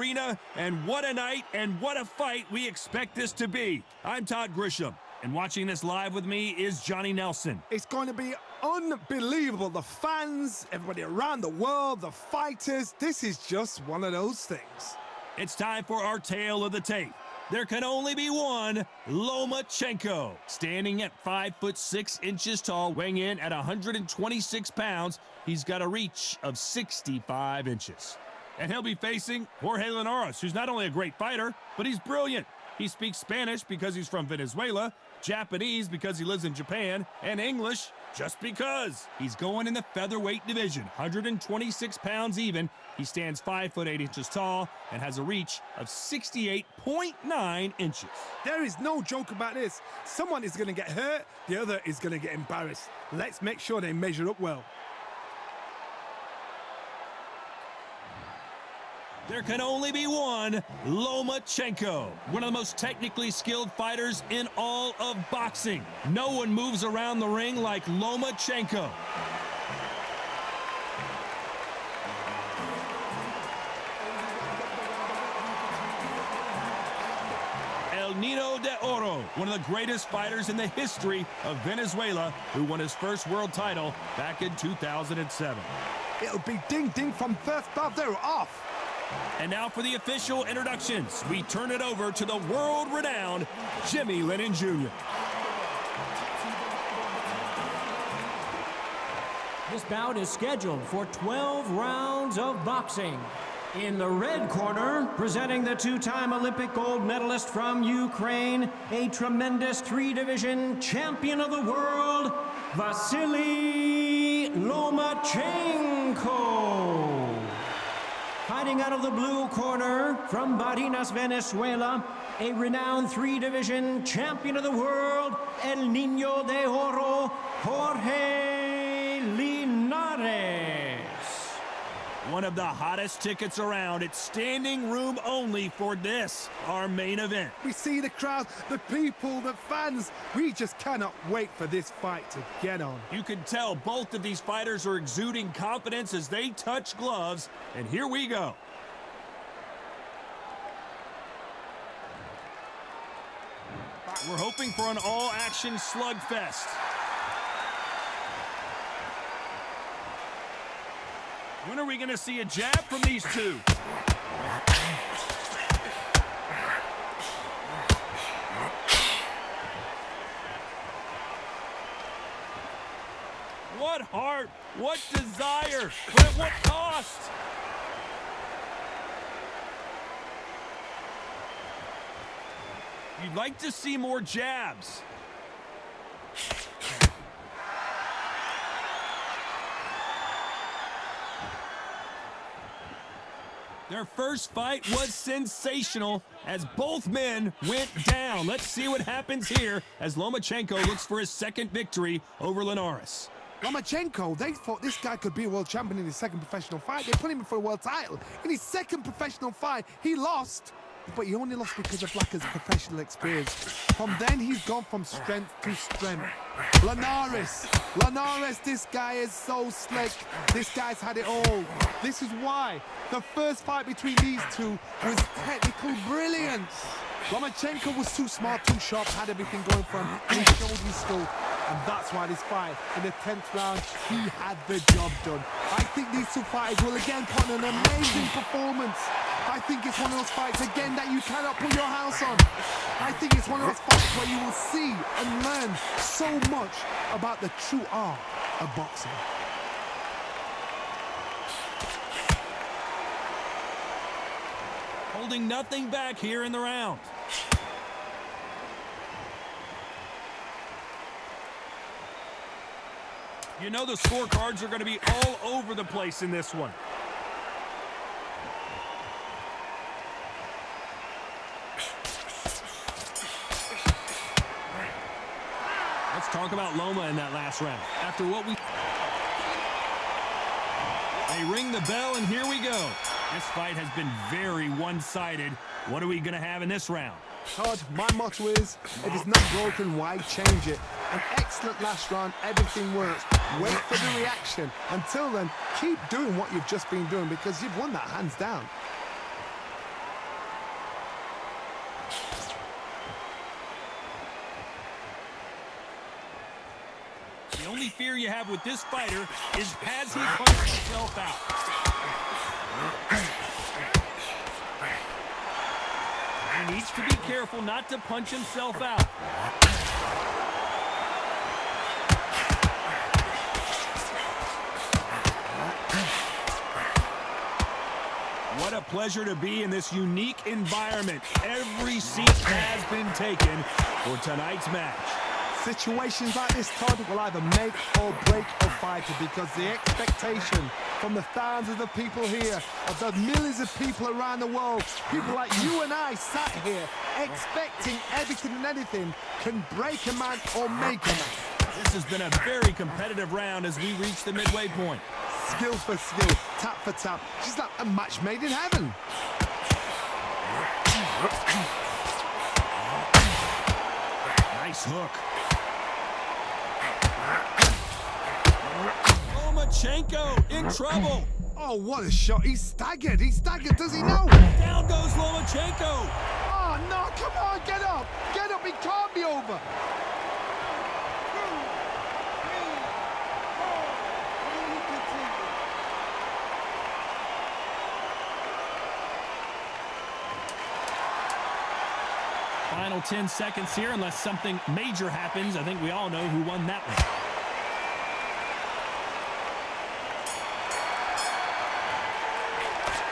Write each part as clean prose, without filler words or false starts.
arena, and what a night and what a fight we expect this to be. I'm Todd Grisham, and watching this live with me is Johnny Nelson. It's going to be unbelievable. The fans, everybody around the world, the fighters, this is just one of those things. It's time for our tale of the tape. There can only be one, Lomachenko. Standing at 5'6" tall, weighing in at 126 pounds, he's got a reach of 65 inches. And he'll be facing Jorge Linares, who's not only a great fighter, but he's brilliant. He speaks Spanish because he's from Venezuela, Japanese because he lives in Japan, and English just because. He's going in the featherweight division, 126 pounds even. He stands 5'8" tall and has a reach of 68.9 inches. There is no joke about this. Someone is going to get hurt, the other is going to get embarrassed. Let's make sure they measure up well. There can only be one, Lomachenko, one of the most technically skilled fighters in all of boxing. No one moves around the ring like Lomachenko. El Niño de Oro, one of the greatest fighters in the history of Venezuela, who won his first world title back in 2007. It'll be ding-ding from first bell. They're off. And now for the official introductions, we turn it over to the world-renowned Jimmy Lennon Jr. This bout is scheduled for 12 rounds of boxing. In the red corner, presenting the two-time Olympic gold medalist from Ukraine, a tremendous three-division champion of the world, Vasilii Lomachenko. Fighting out of the blue corner, from Barinas, Venezuela, a renowned three-division champion of the world, El Niño de Oro, Jorge Linares. One of the hottest tickets around. It's standing room only for this, our main event. We see the crowd, the people, the fans. We just cannot wait for this fight to get on. You can tell both of these fighters are exuding confidence as they touch gloves, and here we go. We're hoping for an all-action slugfest. When are we going to see a jab from these two? What heart, what desire, but at what cost? You'd like to see more jabs. Their first fight was sensational as both men went down. Let's see what happens here as Lomachenko looks for his second victory over Linares. Lomachenko, they thought this guy could be a world champion in his second professional fight. They put him in for a world title. In his second professional fight, he lost. But he only lost because of lack of professional experience. From then, he's gone from strength to strength. Linares, this guy is so slick. This guy's had it all. This is why the first fight between these two was technical brilliance. Lomachenko was too smart, too sharp, had everything going for him, and he showed his skill. And that's why this fight, in the 10th round, he had the job done. I think these two fighters will again put on an amazing performance. I think it's one of those fights, again, that you cannot put your house on. I think it's one of those fights where you will see and learn so much about the true art of boxing. Holding nothing back here in the round. You know the scorecards are going to be all over the place in this one. Let's talk about Loma in that last round. After what we... They ring the bell, and here we go. This fight has been very one-sided. What are we going to have in this round? Todd, my motto is, if it's not broken, why change it? An excellent last round, everything works. Wait for the reaction. Until then, keep doing what you've just been doing because you've won that hands down. only fear you have with this fighter is, has he punched himself out? He needs to be careful not to punch himself out. What a pleasure to be in this unique environment. Every seat has been taken for tonight's match. Situations like this, Todd, will either make or break a fighter, because the expectation from the thousands of people here, of the millions of people around the world, people like you and I sat here expecting everything and anything, can break a man or make a man. This has been a very competitive round as we reach the midway point. Skill for skill, tap for tap, just like a match made in heaven. Nice hook. Lomachenko in trouble. Oh, what a shot. He's staggered. He's staggered. Does he know? Down goes Lomachenko. Oh, no. Come on. Get up. Get up. It can't be over. Final 10 seconds here, unless something major happens. I think we all know who won that one.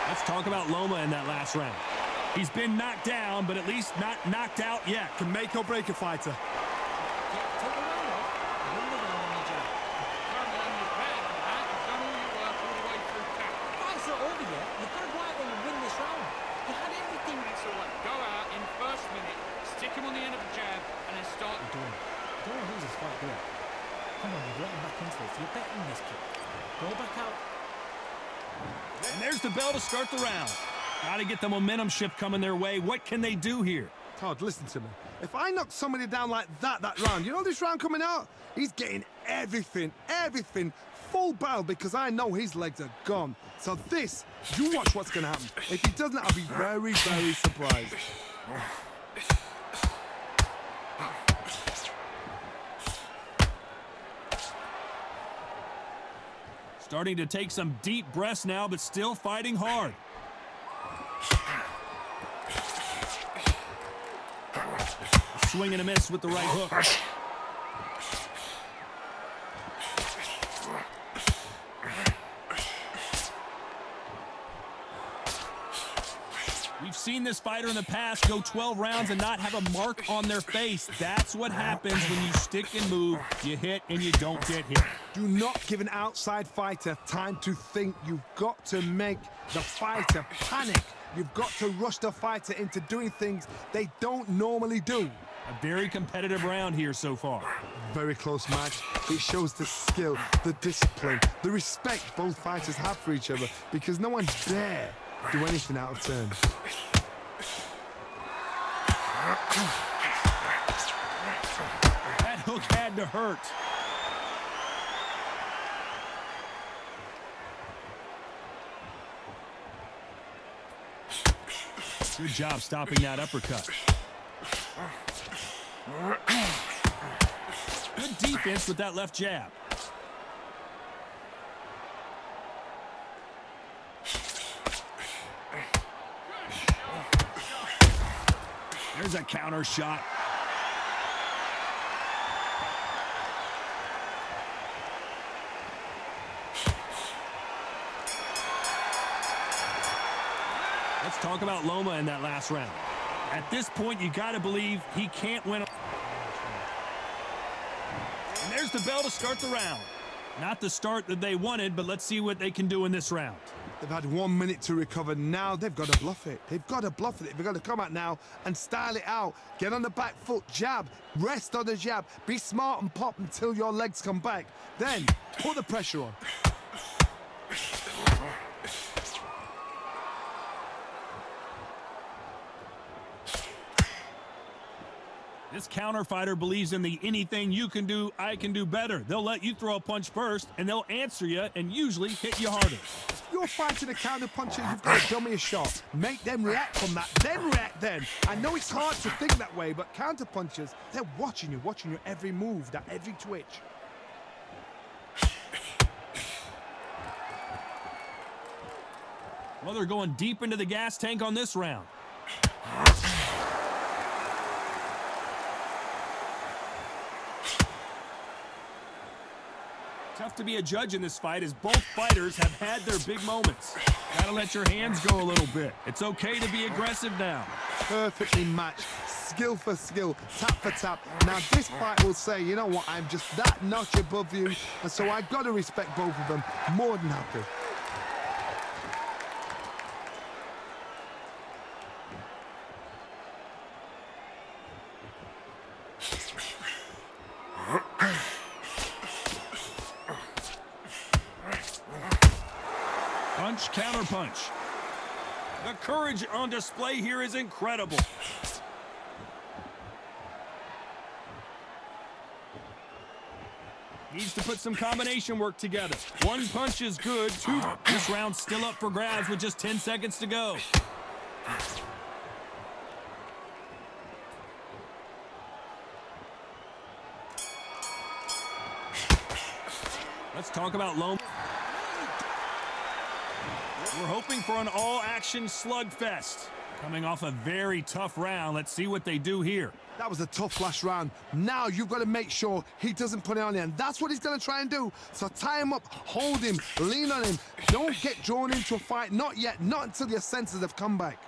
Let's talk about Loma in that last round. He's been knocked down, but at least not knocked out yet. Can make or break a fighter. And there's the bell to start the round. Got to get the momentum shift coming their way. What can they do here? Todd, listen to me. If I knock somebody down like that round, you know this round coming out? He's getting everything, full barrel, because I know his legs are gone. So this, you watch what's going to happen. If he doesn't, I'll be very, very surprised. Starting to take some deep breaths now, but still fighting hard. Swing and a miss with the right hook. We've seen this fighter in the past go 12 rounds and not have a mark on their face. That's what happens when you stick and move, you hit and you don't get hit. Do not give an outside fighter time to think. You've got to make the fighter panic. You've got to rush the fighter into doing things they don't normally do. A very competitive round here so far. Very close match. It shows the skill, the discipline, the respect both fighters have for each other, because no one dare do anything out of turn. That hook had to hurt. Good job stopping that uppercut. Good defense with that left jab. There's a counter shot. Let's talk about Loma in that last round. At this point, you got to believe he can't win. And there's the bell to start the round. Not the start that they wanted, but let's see what they can do in this round. They've had 1 minute to recover. Now they've got to bluff it. They've got to bluff it. They've got to come out now and style it out. Get on the back foot, jab, rest on the jab. Be smart and pop until your legs come back. Then put the pressure on. This counter fighter believes in the anything you can do, I can do better. They'll let you throw a punch first, and they'll answer you and usually hit you harder. You're fighting a counter puncher, you've got to dummy a shot. Make them react from that, then react then. I know it's hard to think that way, but counter punchers, they're watching your every move, that every twitch. Well, they're going deep into the gas tank on this round. Tough to be a judge in this fight as both fighters have had their big moments. Gotta let your hands go a little bit. It's okay to be aggressive now. Perfectly matched, skill for skill, tap for tap. Now this fight will say, you know what, I'm just that notch above you, and so I've got to respect both of them more than happy. Punch, counter punch. The courage on display here is incredible. Needs to put some combination work together. One punch is good, two. This round's still up for grabs with just 10 seconds to go. Let's talk about Lomachenko. We're hoping for an all-action slugfest. Coming off a very tough round, let's see what they do here. That was a tough last round. Now you've got to make sure he doesn't put it on you, and that's what he's going to try and do. So tie him up, hold him, lean on him. Don't get drawn into a fight. Not yet, not until your senses have come back.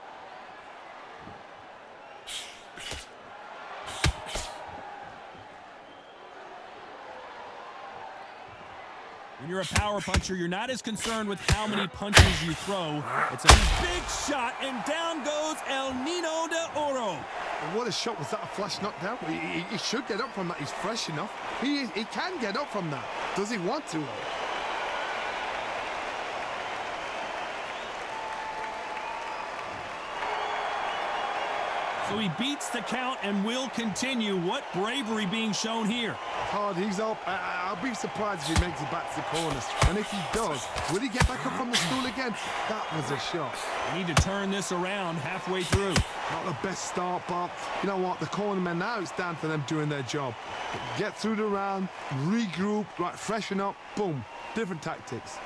When you're a power puncher, you're not as concerned with how many punches you throw. It's a big shot, and down goes El Nino de Oro. What a shot. Was that a flash knockdown? He should get up from that. He's fresh enough. He can get up from that. Does he want to? So he beats the count and will continue. What bravery being shown here. Hard, he's up. I'll be surprised if he makes it back to the corners. And if he does, will he get back up from the stool again? That was a shot. We need to turn this around halfway through. Not the best start, but you know what? The cornermen, now it's down to them doing their job. Get through the round, regroup, right, freshen up, boom. Different tactics.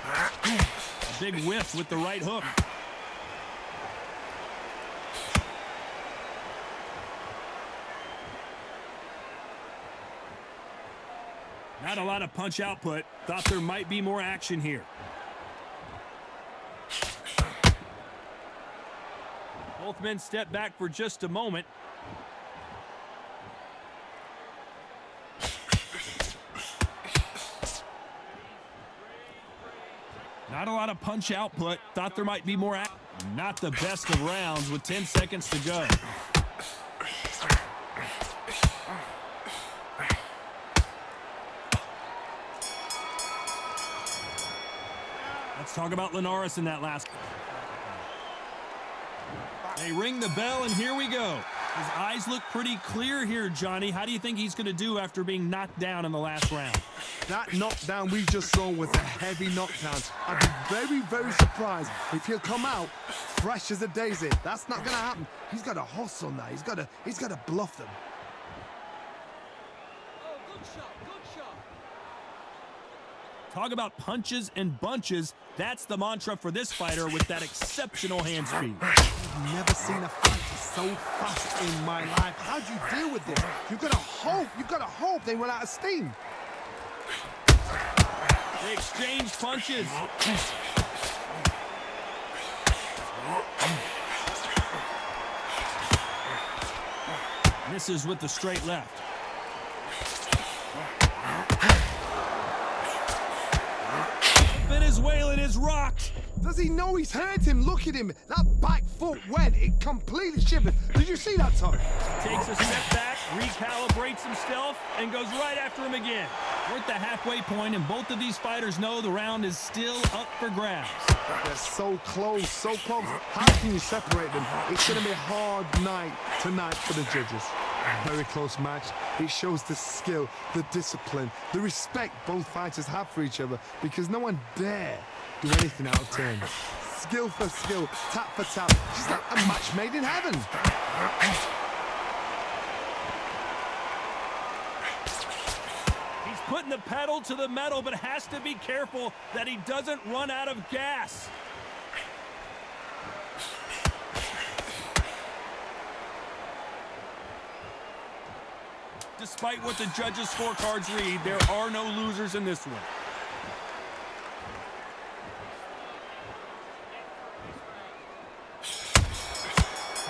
A big whiff with the right hook. Not a lot of punch output. Thought there might be more action here. Both men step back for just a moment. Not a lot of punch output. Thought there might be more action. Not the best of rounds with 10 seconds to go. Let's talk about Linares in that last. They ring the bell, and here we go. His eyes look pretty clear here, Johnny. How do you think he's going to do after being knocked down in the last round? That knockdown we just saw was a heavy knockdown. I'd be very, very surprised if he'll come out fresh as a daisy. That's not going to happen. He's got to hustle now. He's got to bluff them. Talk about punches and bunches. That's the mantra for this fighter with that exceptional hand speed. I've never seen a fighter so fast in my life. How do you deal with this? You've got to hope they run out of steam. They exchange punches. Misses with the straight left. Venezuelan is rocked. Does he know he's hurt him? Look at him. That back foot went. It completely shivered. Did you see that, Tom? Takes a step back, recalibrates himself, and goes right after him again. We're at the halfway point, and both of these fighters know the round is still up for grabs. They're so close, so close. How can you separate them? It's going to be a hard night tonight for the judges. A very close match. It shows the skill, the discipline, the respect both fighters have for each other, because no one dare do anything out of turn. Skill for skill, tap for tap. Just like a match made in heaven. He's putting the pedal to the metal, but has to be careful that he doesn't run out of gas. Despite what the judges' scorecards read, there are no losers in this one.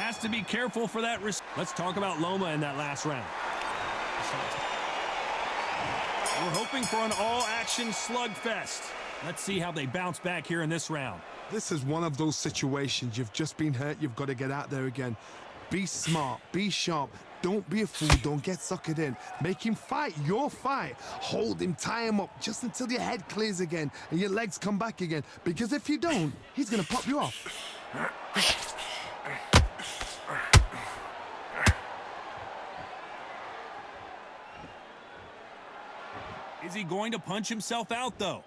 Has to be careful for that risk. Let's talk about Loma in that last round. We're hoping for an all-action slugfest. Let's see how they bounce back here in this round. This is one of those situations. You've just been hurt. You've got to get out there again. Be smart. Be sharp. Don't be a fool. Don't get suckered in. Make him fight your fight. Hold him, tie him up just until your head clears again and your legs come back again. Because if you don't, he's going to pop you off. Is he going to punch himself out, though?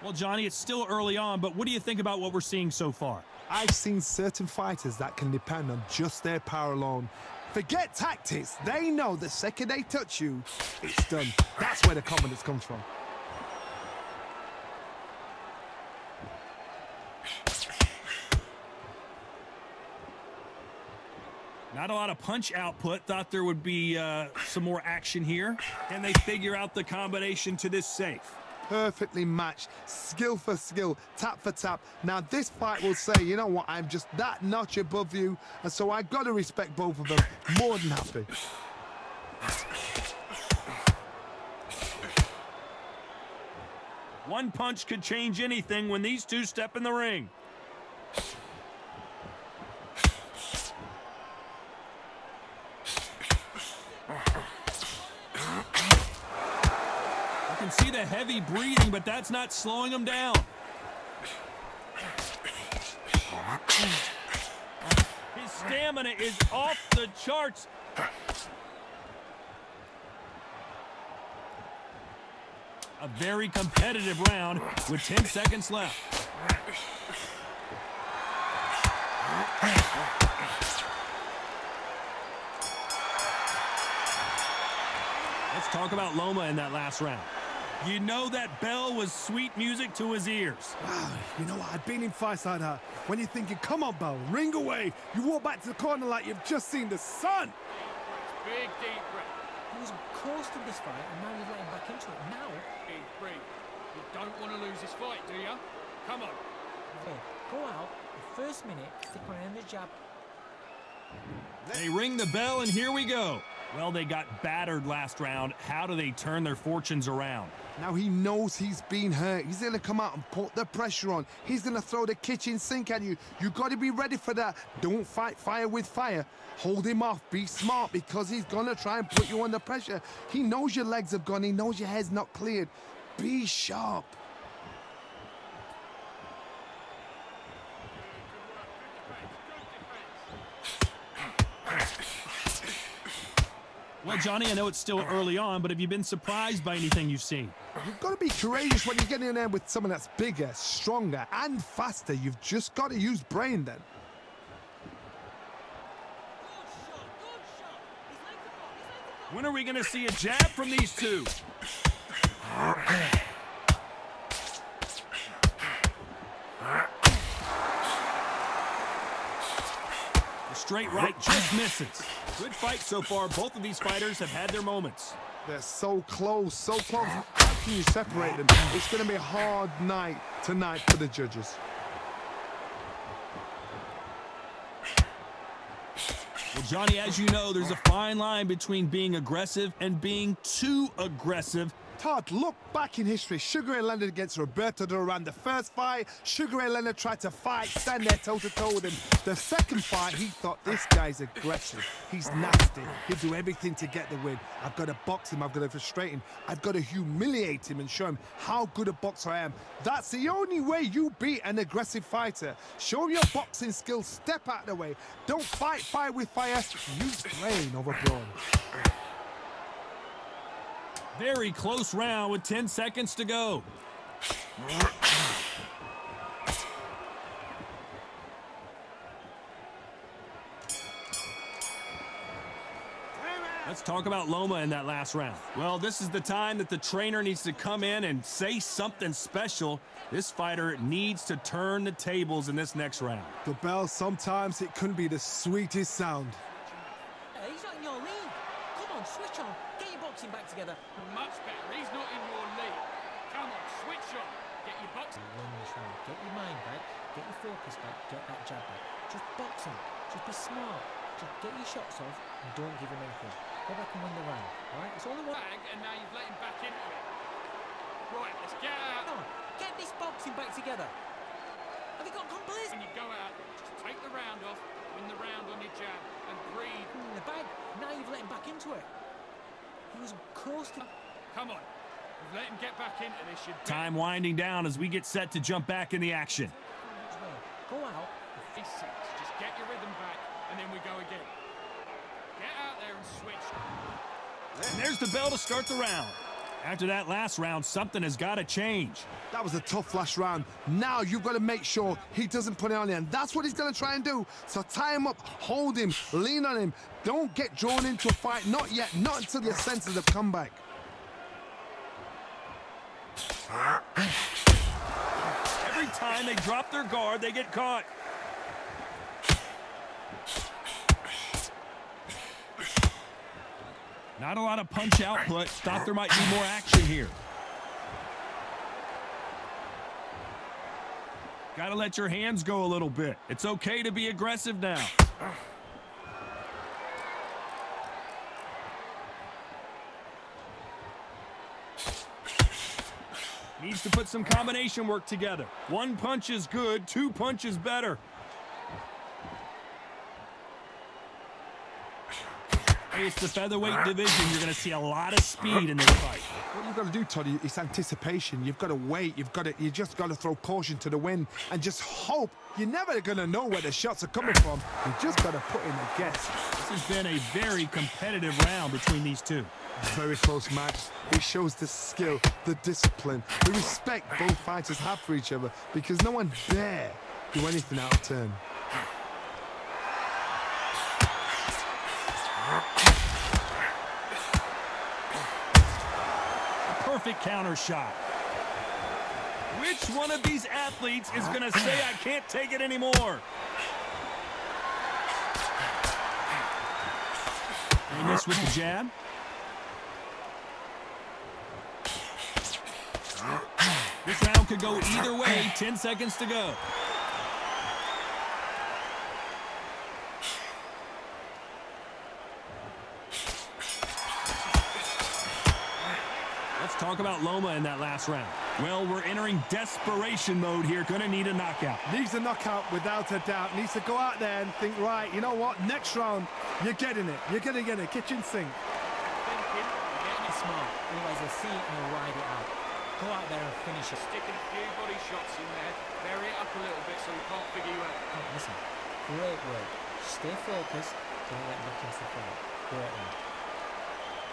Well, Johnny, it's still early on, but what do you think about what we're seeing so far? I've seen certain fighters that can depend on just their power alone. Forget tactics. They know the second they touch you, it's done. That's where the confidence comes from. Not a lot of punch output. Thought there would be some more action here. Can they figure out the combination to this safe? Perfectly matched, skill for skill, tap for tap. Now this fight will say, you know what, I'm just that notch above you, and so I got to respect both of them. More than happy. One punch could change anything when these two step in the ring. You can see the heavy breathing, but that's not slowing him down. His stamina is off the charts. A very competitive round with 10 seconds left. Let's talk about Loma in that last round. You know that bell was sweet music to his ears. Wow, you know what? I've been in fights like that. When you're thinking, come on, Bell, ring away. You walk back to the corner like you've just seen the sun. Big deep breath. He was close to this fight, and now he's letting back into it. Now, Big breathe. You don't want to lose this fight, do you? Come on. okay, go out. The first minute, stick around the jab. They ring the bell, and here we go. Well, they got battered last round. How do they turn their fortunes around? Now he knows he's been hurt. He's going to come out and put the pressure on. He's going to throw the kitchen sink at you. You got to be ready for that. Don't fight fire with fire. Hold him off. Be smart because he's going to try and put you under pressure. He knows your legs have gone. He knows your head's not cleared. Be sharp. Well, Johnny, I know it's still early on, but have you been surprised by anything you've seen? You've got to be courageous when you get in there with someone that's bigger, stronger, and faster. You've just got to use brain then. When are we going to see a jab from these two? The straight right just misses. Good fight so far. Both of these fighters have had their moments. They're so close, so close. How can you separate them? It's going to be a hard night tonight for the judges. Well, Johnny, as you know, there's a fine line between being aggressive and being too aggressive. Todd, look back in history. Sugar Ray Leonard against Roberto Duran. The first fight, Sugar Ray Leonard tried to fight, stand there toe-to-toe with him. The second fight, he thought, this guy's aggressive. He's nasty. He'll do everything to get the win. I've got to box him. I've got to frustrate him. I've got to humiliate him and show him how good a boxer I am. That's the only way you beat an aggressive fighter. Show him your boxing skills. Step out of the way. Don't fight fire with fire. Use brain over brawn. Very close round with 10 seconds to go. Let's talk about Loma in that last round. Well, this is the time that the trainer needs to come in and say something special. This fighter needs to turn the tables in this next round. The bell, sometimes it couldn't be the sweetest sound. Hey, he's not in your league. Come on, switch on. Get your boxing back together. Much better. He's not in your league. Come on, switch on. Get your boxing. Win this round. Get your mind back. Get your focus back. Get that jab back. Just box him. Just be smart. Just get your shots off and don't give him anything. Go back and win the round. All right? It's all the one. Bag, and now you've let him back into it. Right, let's get out. Come on. Get this boxing back together. Have you got complacency? When you go out, just take the round off, win the round on your jab, and breathe. In the bag. Now you've let him back into it. He was coasting. Come on. You've let him get back into this. Time winding down as we get set to jump back in the action. Go out. Just get your rhythm back, and then we go again. Get out there and switch. And there's the bell to start the round. After that last round, something has got to change. That was a tough last round. Now you've got to make sure he doesn't put it on you, and that's what he's going to try and do. So tie him up, hold him, lean on him. Don't get drawn into a fight. Not yet. Not until your senses have come back. Every time they drop their guard, they get caught. Not a lot of punch output. Thought there might be more action here. Got to let your hands go a little bit. It's okay to be aggressive now. Needs to put some combination work together. One punch is good, two punches better. Hey, it's the featherweight division. You're going to see a lot of speed in this fight. What you've got to do, Toddy, is anticipation. You've got to wait. You just got to throw caution to the wind and just hope. You're never going to know where the shots are coming from. You just got to put in a guess. This has been a very competitive round between these two. Very close match. It shows the skill, the discipline, the respect both fighters have for each other, because no one dare do anything out of turn. A perfect counter shot. Which one of these athletes is going to say, I can't take it anymore? They miss with the jab. This round could go either way. 10 seconds to go. Let's talk about Loma in that last round. Well, we're entering desperation mode here. Gonna need a knockout. Needs a knockout without a doubt. Needs to go out there and think, right, you know what? Next round, you're getting it. You're going to get it. Kitchen sink. Getting it smart. Otherwise they'll see it and they'll ride it out. Go out there and finish it. Sticking a few body shots in there. Vary it up a little bit so we can't figure you out. Hey, listen, great work. Stay focused. Don't let back into the fight. Great one.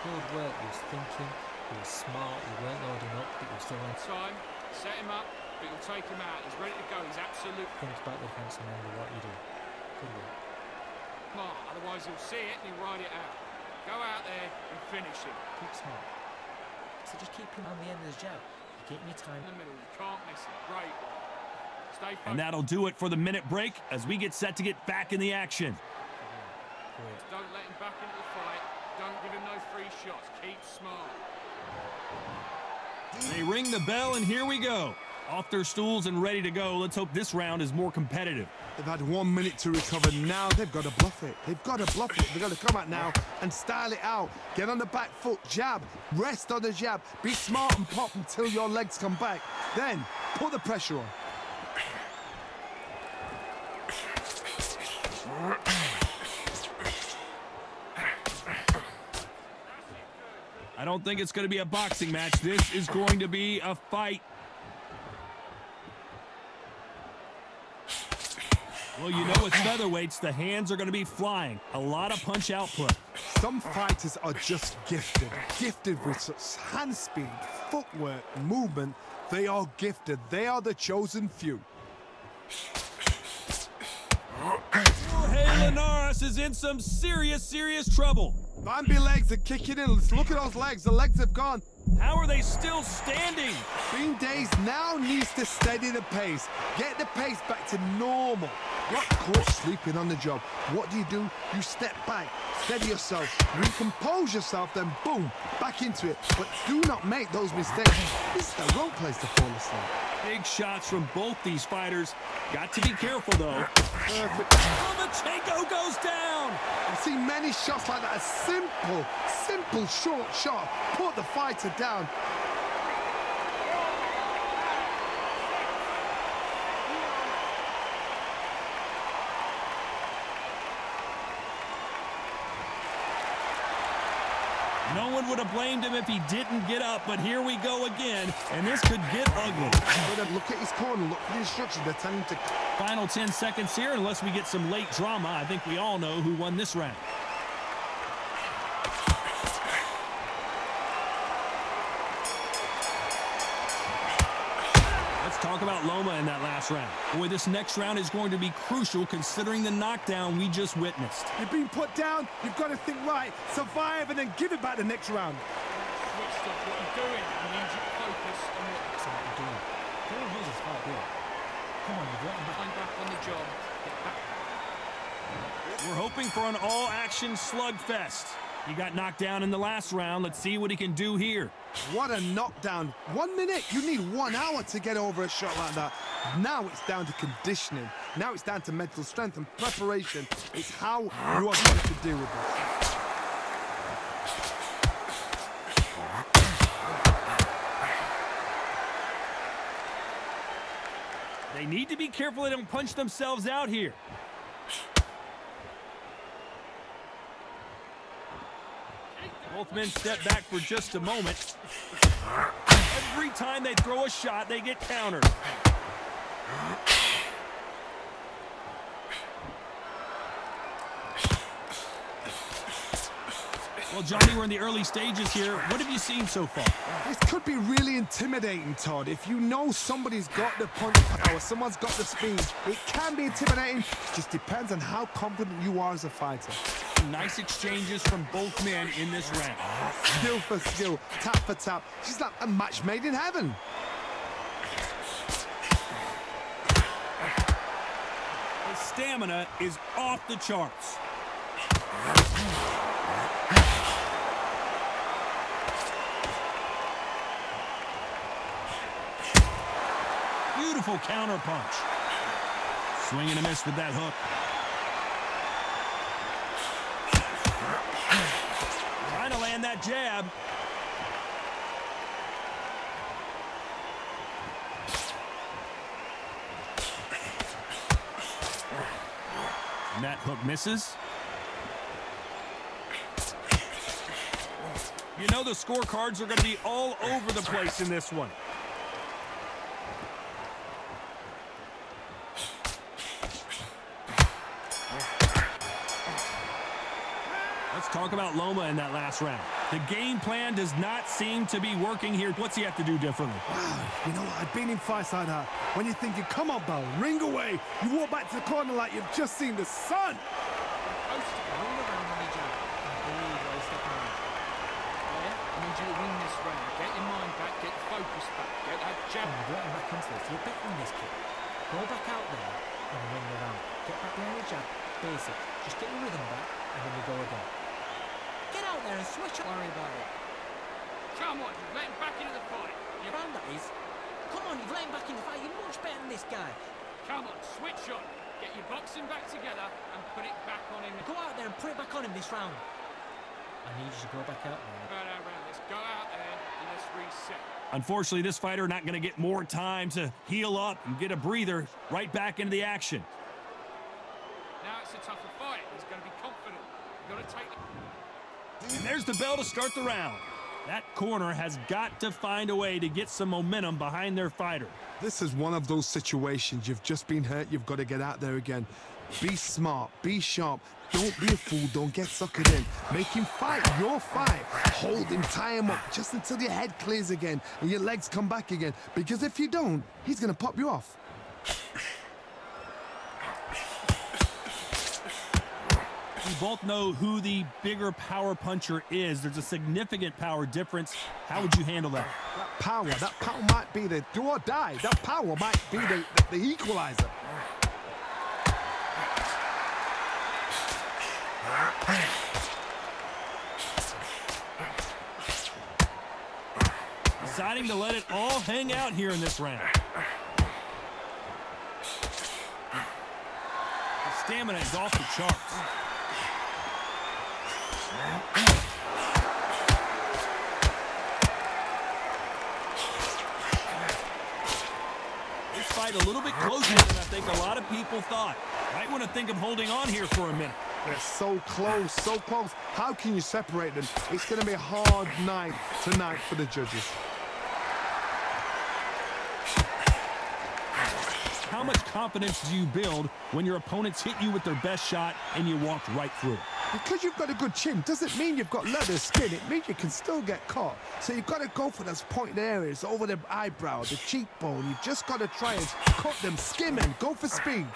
Good work. You was thinking. You were smart. You weren't loading up, but you were still on Time, set him up, but you'll take him out. He's ready to go. He's absolute. Think about the defense and remember what you do. Good work. smart. Otherwise he'll see it and he'll ride it out. Go out there and finish him. Keep smart. So just keep him on the end of his jab. Keep your time. In the middle, you can't miss it. Great. Stay focused. And that'll do it for the minute break as we get set to get back in the action. Don't let him back into the fight. Don't give him no free shots. Keep smart. They ring the bell, and here we go. Off their stools and ready to go. Let's hope this round is more competitive. They've had 1 minute to recover. Now they've got to bluff it. They've got to bluff it. They've got to come out now and style it out. Get on the back foot, jab, rest on the jab. Be smart and pop until your legs come back. Then put the pressure on. I don't think it's going to be a boxing match. This is going to be a fight. Well, you know with featherweights, the hands are going to be flying. A lot of punch output. Some fighters are just gifted with such hand speed, footwork, movement. They are gifted. They are the chosen few. Jorge Linares is in some serious trouble. Bambi legs are kicking in. Let's look at those legs. The legs have gone. How are they still standing? Bean Days now needs to steady the pace. Get the pace back to normal. Got caught sleeping on the job. What do? You step back, steady yourself, recompose yourself, then boom, back into it. But do not make those mistakes. This is the wrong place to fall asleep. Big shots from both these fighters. Got to be careful, though. Perfect. Lomachenko goes down. I've seen many shots like that. A simple short shot. Put the fighter down. No one would have blamed him if he didn't get up, but here we go again, and this could get ugly. But look at his corner, look at the instructions. They're telling him to... Final 10 seconds here, unless we get some late drama. I think we all know who won this round. Let's talk about Loma in that last round. Boy, this next round is going to be crucial considering the knockdown we just witnessed. You've been put down, you've got to think right, survive, and then give it back the next round. Switched off what you're doing. I need you to focus on what What you're doing. Don't lose this fight, do it. Come on, you've got him I'm back on the job. Get back. We're hoping for an all-action slugfest. He got knocked down in the last round. Let's see what he can do here. What a knockdown. 1 minute, you need 1 hour to get over a shot like that. Now it's down to conditioning. Now it's down to mental strength and preparation. It's how you are going to deal with this. They need to be careful they don't punch themselves out here. Both men step back for just a moment. Every time they throw a shot, they get countered. Well, Johnny, we're in the early stages here. What have you seen so far? This could be really intimidating, Todd. If you know somebody's got the punch power, someone's got the speed, it can be intimidating. Just depends on how confident you are as a fighter. Nice exchanges from both men in this round. Skill for skill, tap for tap. She's like a match made in heaven. His stamina is off the charts. Beautiful counter punch. Swing and a miss with that hook. Trying to land that jab. And that hook misses. You know the scorecards are going to be all over the place in this one. Let's talk about Loma in that last round. The game plan does not seem to be working here. What's he have to do differently? Wow, you know what? I've been in fights like that. When you're thinking, come on, Bell, ring away. You walk back to the corner like you've just seen the sun. Roll around on your jab and breathe while you're stepping around. Yeah? I need you to win this round. Get your mind back, get your focus back, get that jab. You're getting back into this. You're better than this kid. Go back out there and run around. Get back behind your jab. Basic. Just get your rhythm back and then we go again. Get out there and switch up. Worry about it. Come on, you've let him back into the fight. Your round that is. Come on, you've let him back in the fight. You're much better than this guy. Come on, switch on. Get your boxing back together and put it back on him. Go out there and put it back on him this round. I need you to go back out there. Round. Let's go out there and let's reset. Unfortunately, this fighter not going to get more time to heal up and get a breather. Right back into the action. Now it's a tougher fight. He's going to be confident. You've got to take it. And there's the bell to start the round. That corner has got to find a way to get some momentum behind their fighter. This is one of those situations. You've just been hurt. You've got to get out there again. Be smart. Be sharp. Don't be a fool. Don't get suckered in. Make him fight your fight. Hold him. Tie him up just until your head clears again and your legs come back again. Because if you don't, he's going to pop you off. We both know who the bigger power puncher is. There's a significant power difference. How would you handle that? That power might be the do or die. That power might be the equalizer. Deciding to let it all hang out here in this round. The stamina is off the charts. This fight a little bit closer than I think a lot of people thought. Might want to think of holding on here for a minute. They're so close, so close. How can you separate them? It's going to be a hard night tonight for the judges. How much confidence do you build when your opponents hit you with their best shot and you walked right through it? Because you've got a good chin doesn't mean you've got leather skin. It means you can still get caught. So you've got to go for those pointed areas over the eyebrow, the cheekbone. You've just got to try and cut them, skim and go for speed.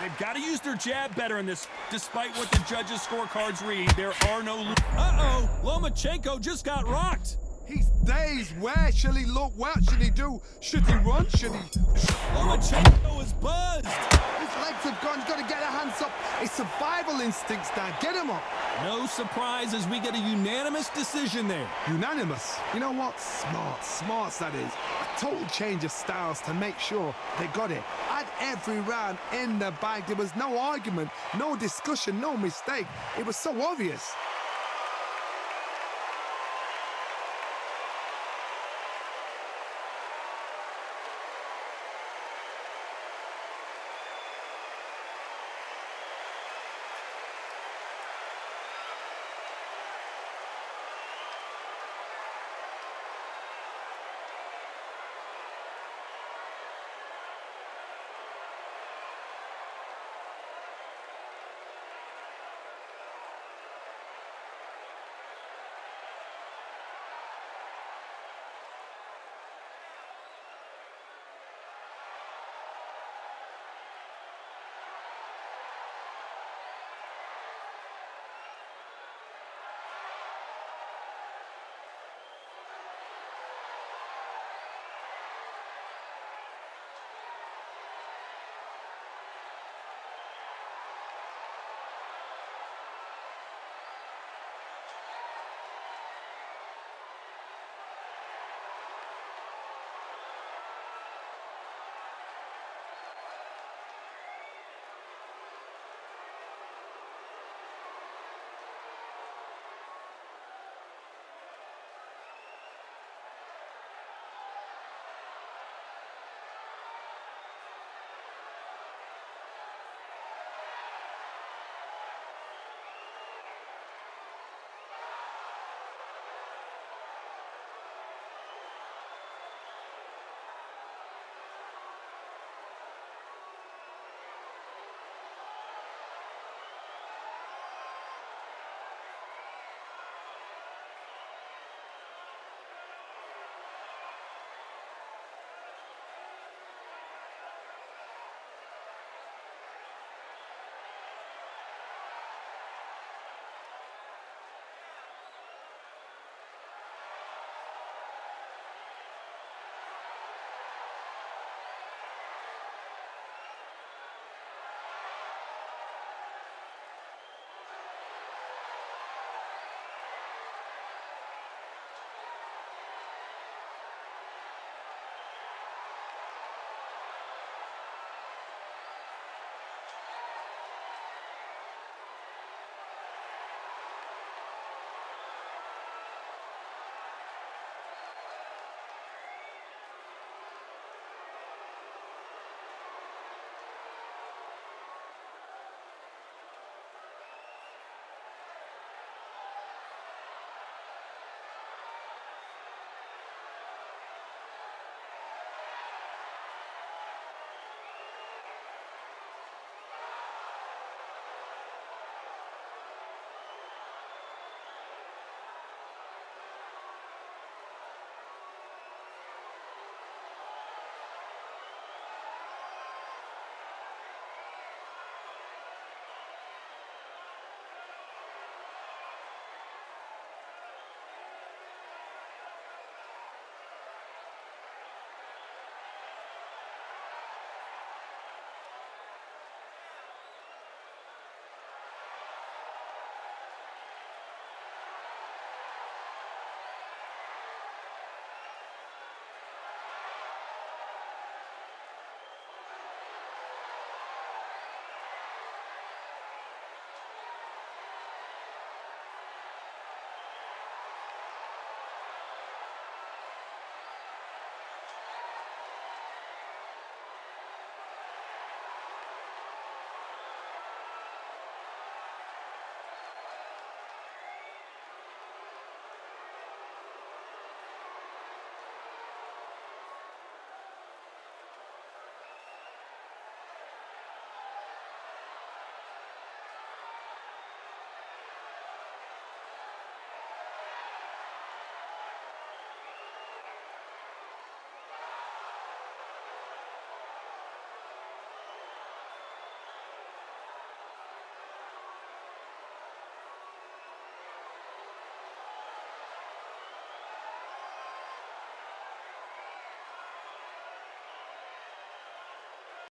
They've got to use their jab better in this. Despite what the judges' scorecards read, there are no... Uh-oh! Lomachenko just got rocked! He's dazed. Where shall he look? What should he do? Should he run? Should he... Lomachenko is buzzed! His legs have gone. He's got to get their hands up. It's survival instincts now. Get him up. No surprise as we get a unanimous decision there. Unanimous. You know what? Smart that is. A total change of styles to make sure they got it. At every round in the bag, there was no argument, no discussion, no mistake. It was so obvious.